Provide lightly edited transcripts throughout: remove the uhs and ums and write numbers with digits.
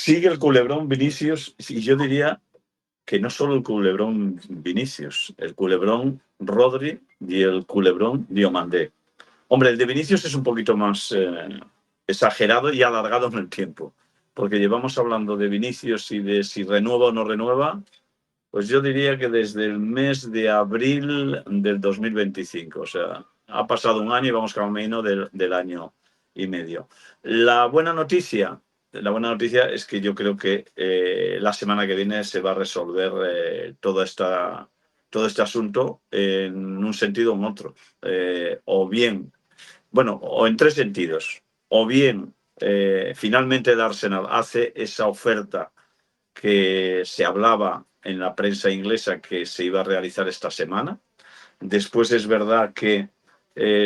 sigue el culebrón Vinicius, y yo diría que no solo el culebrón Vinicius, el culebrón Rodri y el culebrón Diomandé. Hombre, el de Vinicius es un poquito más exagerado y alargado en el tiempo, porque llevamos hablando de Vinicius y de si renueva o no renueva, pues yo diría que desde el mes de abril del 2025. O sea, ha pasado un año y vamos camino del año y medio. La buena noticia es que yo creo que la semana que viene se va a resolver todo este asunto en un sentido u otro. O bien, bueno, o en tres sentidos. O bien, finalmente el Arsenal hace esa oferta que se hablaba en la prensa inglesa que se iba a realizar esta semana. Después es verdad que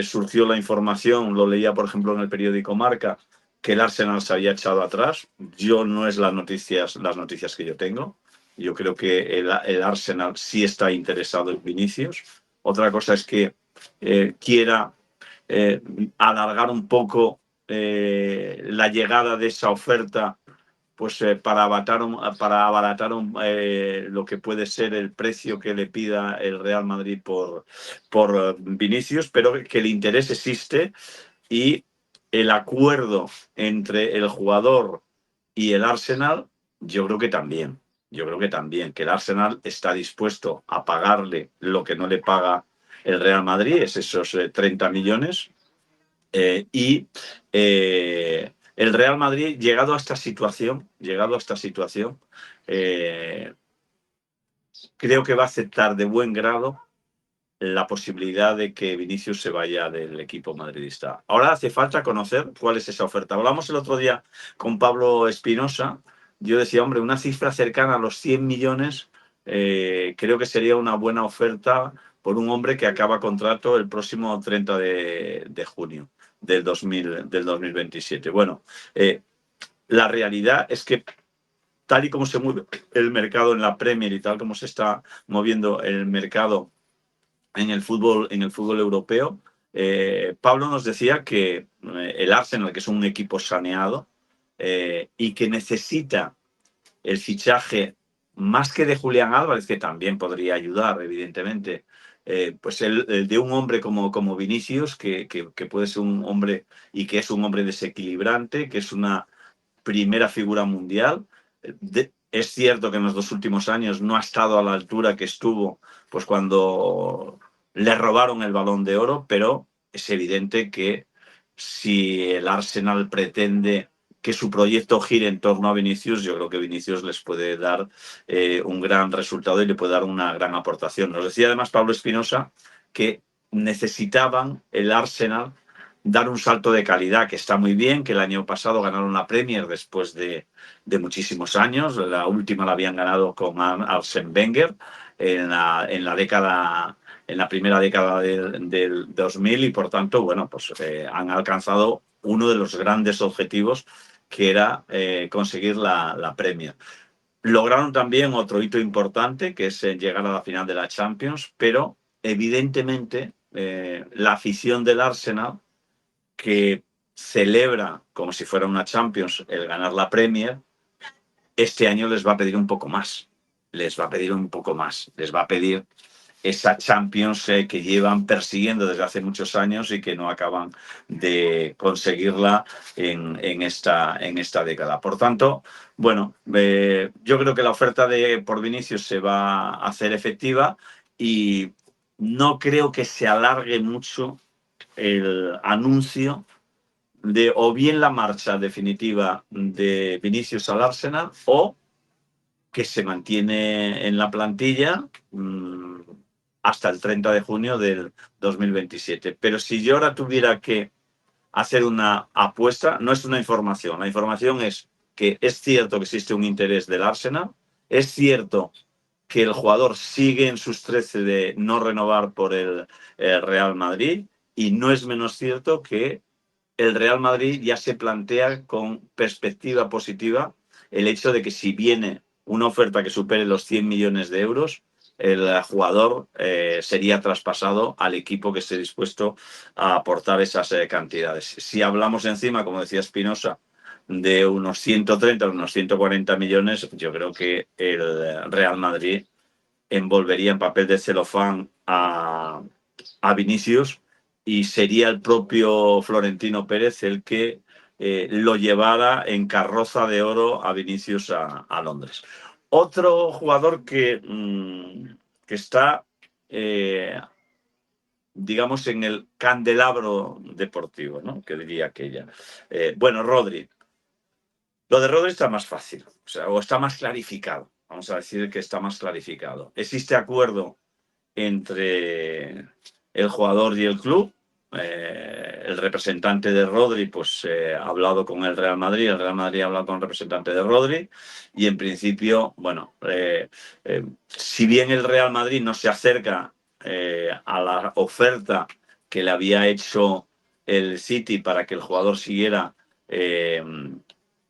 surgió la información, lo leía por ejemplo en el periódico Marca, que el Arsenal se había echado atrás. Yo no es las noticias que yo tengo. Yo creo que el Arsenal sí está interesado en Vinicius. Otra cosa es que quiera eh, alargar un poco la llegada de esa oferta, pues para abaratar lo que puede ser el precio que le pida el Real Madrid por Vinicius, pero que el interés existe y el acuerdo entre el jugador y el Arsenal, yo creo que también. Yo creo que también, que el Arsenal está dispuesto a pagarle lo que no le paga el Real Madrid, es esos 30 millones, y el Real Madrid, llegado a esta situación, eh, creo que va a aceptar de buen grado la posibilidad de que Vinicius se vaya del equipo madridista. Ahora hace falta conocer cuál es esa oferta. Hablamos el otro día con Pablo Espinosa. Yo decía, hombre, una cifra cercana a los 100 millones creo que sería una buena oferta por un hombre que acaba contrato el próximo 30 de junio del 2027. Bueno, la realidad es que tal y como se mueve el mercado en la Premier y tal como se está moviendo el mercado en el fútbol europeo, Pablo nos decía que el Arsenal, que es un equipo saneado y que necesita el fichaje más que de Julián Álvarez, que también podría ayudar, evidentemente, pues el de un hombre como Vinicius, que puede ser un hombre y que es un hombre desequilibrante, que es una primera figura mundial. Es cierto que en los 2 últimos años no ha estado a la altura que estuvo pues cuando le robaron el Balón de Oro, pero es evidente que si el Arsenal pretende que su proyecto gire en torno a Vinicius, yo creo que Vinicius les puede dar un gran resultado y le puede dar una gran aportación. Nos decía además Pablo Espinosa que necesitaban el Arsenal dar un salto de calidad, que está muy bien, que el año pasado ganaron la Premier después de muchísimos años. La última la habían ganado con Arsène Wenger en la primera década del 2000, y por tanto, bueno, pues han alcanzado uno de los grandes objetivos, que era conseguir la Premier. Lograron también otro hito importante, que es llegar a la final de la Champions, pero evidentemente la afición del Arsenal, que celebra como si fuera una Champions el ganar la Premier, este año les va a pedir un poco más. Les va a pedir un poco más. Les va a pedir esa Champions que llevan persiguiendo desde hace muchos años y que no acaban de conseguirla en esta década. Por tanto, bueno, yo creo que la oferta por Vinicius se va a hacer efectiva y no creo que se alargue mucho el anuncio de o bien la marcha definitiva de Vinicius al Arsenal, o que se mantiene en la plantilla hasta el 30 de junio del 2027. Pero si yo ahora tuviera que hacer una apuesta, no es una información. La información es que es cierto que existe un interés del Arsenal, es cierto que el jugador sigue en sus 13 de no renovar por el Real Madrid, y no es menos cierto que el Real Madrid ya se plantea con perspectiva positiva el hecho de que si viene una oferta que supere los 100 millones de euros, el jugador sería traspasado al equipo que esté dispuesto a aportar esas cantidades. Si hablamos encima, como decía Espinosa, de unos 130 o unos 140 millones, yo creo que el Real Madrid envolvería en papel de celofán a Vinicius y sería el propio Florentino Pérez el que lo llevara en carroza de oro a Vinicius a Londres. Otro jugador que está, digamos, en el candelabro deportivo, ¿no? Que diría aquella. Bueno, Rodri. Lo de Rodri está más fácil, o sea, o está más clarificado. Vamos a decir que está más clarificado. Existe acuerdo entre el jugador y el club. El representante de Rodri pues ha hablado con el Real Madrid ha hablado con el representante de Rodri y en principio, bueno, si bien el Real Madrid no se acerca a la oferta que le había hecho el City para que el jugador siguiera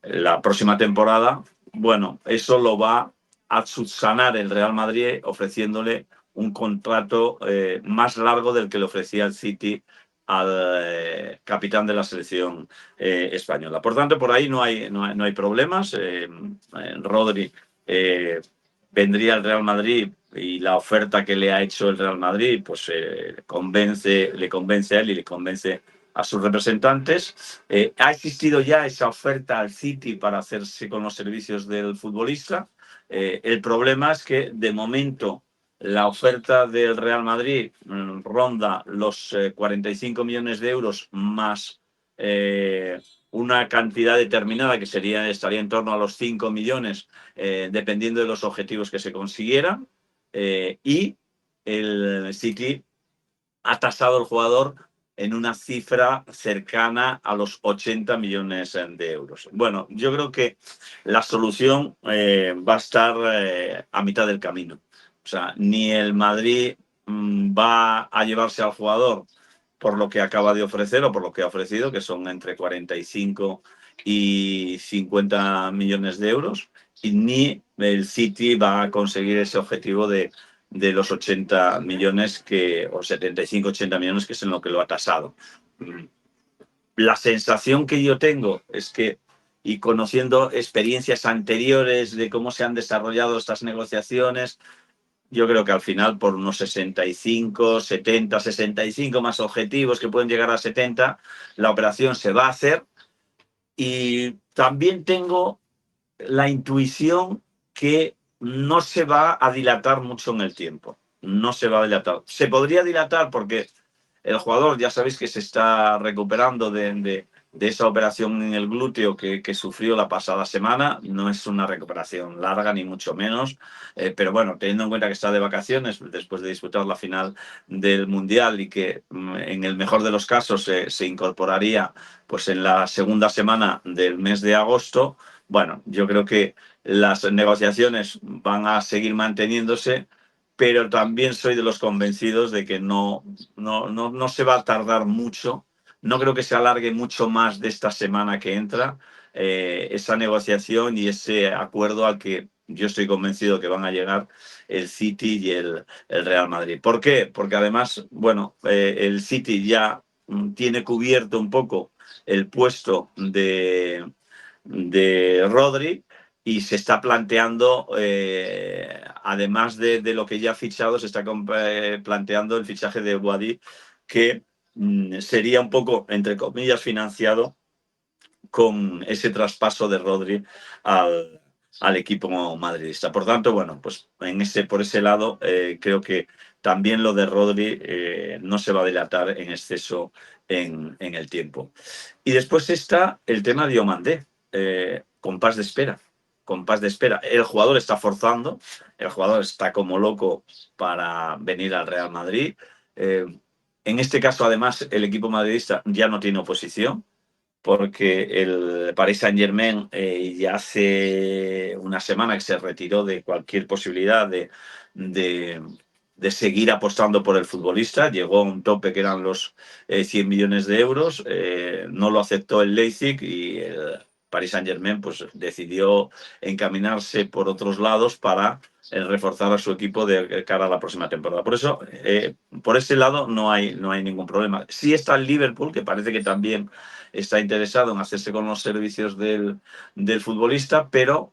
la próxima temporada, bueno, eso lo va a subsanar el Real Madrid ofreciéndole un contrato más largo del que le ofrecía el City al capitán de la selección española. Por tanto, por ahí no hay problemas. Rodri vendría al Real Madrid y la oferta que le ha hecho el Real Madrid pues le convence a él y le convence a sus representantes. Ha existido ya esa oferta al City para hacerse con los servicios del futbolista. El problema es que de momento la oferta del Real Madrid ronda los 45 millones de euros más una cantidad determinada que estaría en torno a los 5 millones, dependiendo de los objetivos que se consiguieran. Y el City ha tasado al jugador en una cifra cercana a los 80 millones de euros. Bueno, yo creo que la solución va a estar a mitad del camino. O sea, ni el Madrid va a llevarse al jugador por lo que acaba de ofrecer o por lo que ha ofrecido, que son entre 45 y 50 millones de euros, y ni el City va a conseguir ese objetivo de los 80 millones o 75-80 millones, que es en lo que lo ha tasado. La sensación que yo tengo es que, y conociendo experiencias anteriores de cómo se han desarrollado estas negociaciones, yo creo que al final por unos 65, 70, 65 más objetivos que pueden llegar a 70, la operación se va a hacer. Y también tengo la intuición que no se va a dilatar mucho en el tiempo. No se va a dilatar. Se podría dilatar porque el jugador, ya sabéis que se está recuperando de esa operación en el glúteo que sufrió la pasada semana. No es una recuperación larga, ni mucho menos. Pero bueno, teniendo en cuenta que está de vacaciones después de disputar la final del Mundial y que en el mejor de los casos se incorporaría pues en la segunda semana del mes de agosto, bueno, yo creo que las negociaciones van a seguir manteniéndose, pero también soy de los convencidos de que no se va a tardar mucho. No creo que se alargue mucho más de esta semana que entra esa negociación y ese acuerdo al que yo estoy convencido que van a llegar el City y el Real Madrid. ¿Por qué? Porque además, bueno, el City ya tiene cubierto un poco el puesto de Rodri y se está planteando, además de lo que ya ha fichado, se está planteando el fichaje de Boadi, que sería un poco, entre comillas, financiado con ese traspaso de Rodri al equipo madridista. Por tanto, bueno, pues por ese lado creo que también lo de Rodri no se va a dilatar en exceso en el tiempo. Y después está el tema de Diomandé, compás de espera. Compás de espera. El jugador está forzando, el jugador está como loco para venir al Real Madrid. En este caso, además, el equipo madridista ya no tiene oposición, porque el Paris Saint-Germain ya hace una semana que se retiró de cualquier posibilidad de seguir apostando por el futbolista. Llegó a un tope que eran los 100 millones de euros. No lo aceptó el Leipzig y el Paris Saint-Germain pues, decidió encaminarse por otros lados para reforzar a su equipo de cara a la próxima temporada. Por eso, por ese lado no hay ningún problema. Sí está el Liverpool, que parece que también está interesado en hacerse con los servicios del futbolista, pero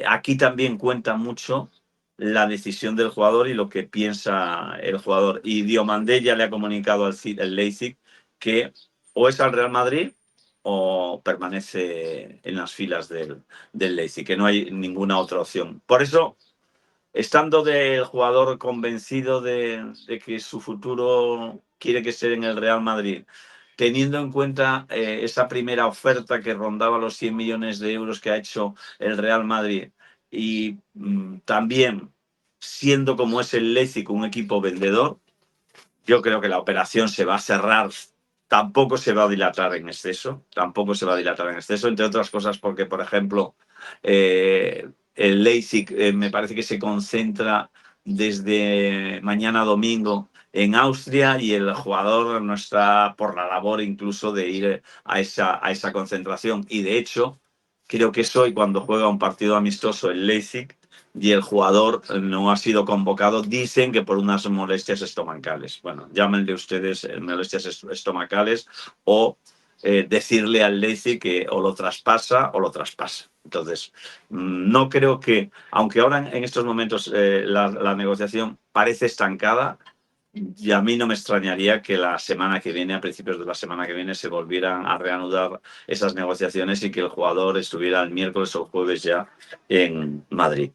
aquí también cuenta mucho la decisión del jugador y lo que piensa el jugador. Y Diomandé ya le ha comunicado al Leipzig que o es al Real Madrid o permanece en las filas del Leipzig, que no hay ninguna otra opción. Por eso, estando del jugador convencido de que su futuro quiere que sea en el Real Madrid, teniendo en cuenta esa primera oferta que rondaba los 100 millones de euros que ha hecho el Real Madrid y también siendo como es el Leipzig un equipo vendedor, yo creo que la operación se va a cerrar, tampoco se va a dilatar en exceso, entre otras cosas porque, por ejemplo, el Leipzig me parece que se concentra desde mañana domingo en Austria y el jugador no está por la labor incluso de ir a esa concentración. Y de hecho, creo que es hoy cuando juega un partido amistoso el Leipzig y el jugador no ha sido convocado, dicen que por unas molestias estomacales. Bueno, llámenle ustedes molestias estomacales o decirle al Leipzig que o lo traspasa o lo traspasa. Entonces, no creo que, aunque ahora en estos momentos la negociación parece estancada, y a mí no me extrañaría que la semana que viene, a principios de la semana que viene, se volvieran a reanudar esas negociaciones y que el jugador estuviera el miércoles o el jueves ya en Madrid.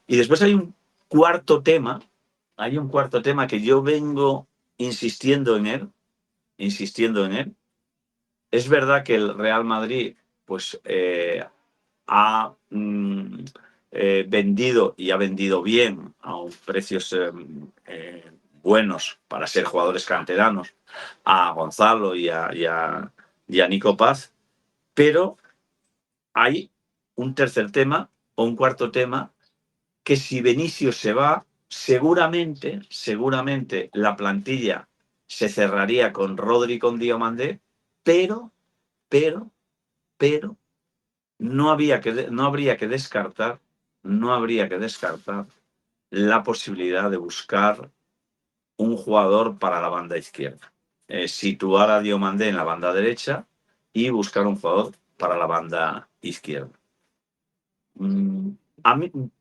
Y después hay un cuarto tema que yo vengo insistiendo en él. Es verdad que el Real Madrid, pues, ha vendido y ha vendido bien a precios buenos para ser jugadores canteranos a Gonzalo y a Nico Paz, pero hay un tercer tema o un cuarto tema que si Vinicius se va, seguramente la plantilla se cerraría con Rodri y con Diomandé, pero, pero, pero no habría que descartar la posibilidad de buscar un jugador para la banda izquierda. Situar a Diomandé en la banda derecha y buscar un jugador para la banda izquierda.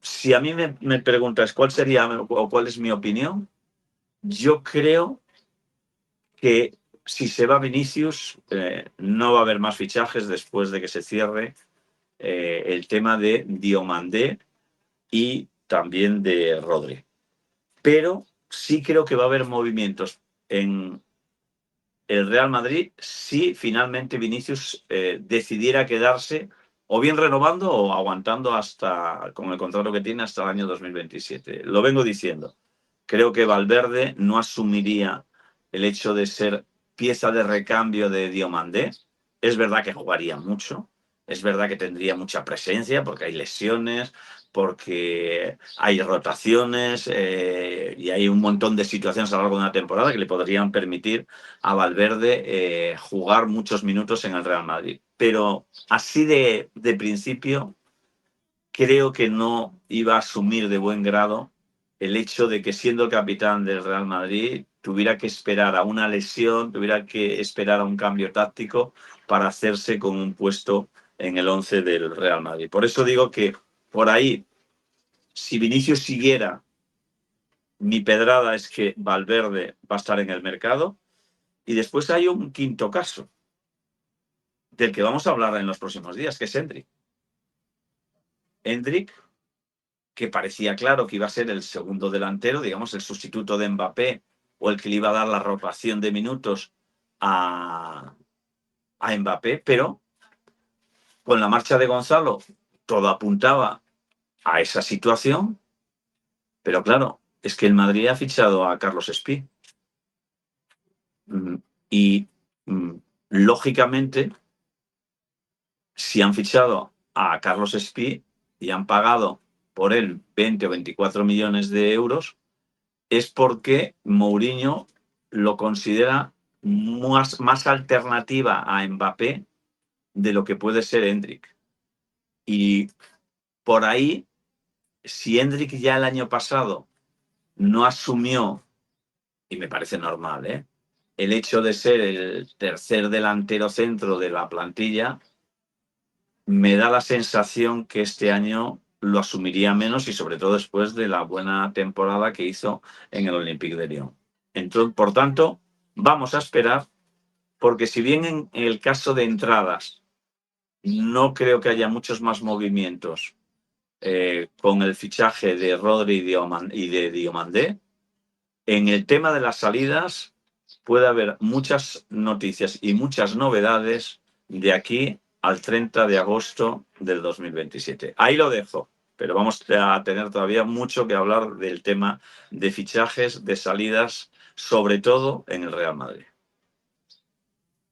Si a mí me preguntas cuál sería o cuál es mi opinión, yo creo que si se va Vinicius, no va a haber más fichajes después de que se cierre el tema de Diomandé y también de Rodri. Pero sí creo que va a haber movimientos en el Real Madrid si finalmente Vinicius decidiera quedarse o bien renovando o aguantando hasta con el contrato que tiene hasta el año 2027. Lo vengo diciendo. Creo que Valverde no asumiría el hecho de ser pieza de recambio de Diomandé. Es verdad que jugaría mucho, es verdad que tendría mucha presencia porque hay lesiones, porque hay rotaciones y hay un montón de situaciones a lo largo de una temporada que le podrían permitir a Valverde jugar muchos minutos en el Real Madrid. Pero así de principio, creo que no iba a asumir de buen grado el hecho de que siendo el capitán del Real Madrid tuviera que esperar a una lesión, tuviera que esperar a un cambio táctico para hacerse con un puesto en el 11 del Real Madrid. Por eso digo que por ahí, si Vinicius siguiera, mi pedrada es que Valverde va a estar en el mercado. Y después hay un quinto caso, del que vamos a hablar en los próximos días, que es Endrick. Endrick, que parecía claro que iba a ser el segundo delantero, digamos, el sustituto de Mbappé o el que le iba a dar la rotación de minutos a Mbappé, pero con la marcha de Gonzalo todo apuntaba a esa situación, pero claro, es que el Madrid ha fichado a Carlos Espí. Y lógicamente, si han fichado a Carlos Espí y han pagado por él 20 o 24 millones de euros, es porque Mourinho lo considera más alternativa a Mbappé de lo que puede ser Endrick. Y por ahí, si Endrick ya el año pasado no asumió, y me parece normal, el hecho de ser el tercer delantero centro de la plantilla me da la sensación que este año lo asumiría menos y sobre todo después de la buena temporada que hizo en el Olympique de Lyon. Entonces, por tanto, vamos a esperar, porque si bien en el caso de entradas no creo que haya muchos más movimientos con el fichaje de Rodri y de Diomandé, en el tema de las salidas puede haber muchas noticias y muchas novedades de aquí al 30 de agosto del 2027. Ahí lo dejo, pero vamos a tener todavía mucho que hablar del tema de fichajes, de salidas, sobre todo en el Real Madrid.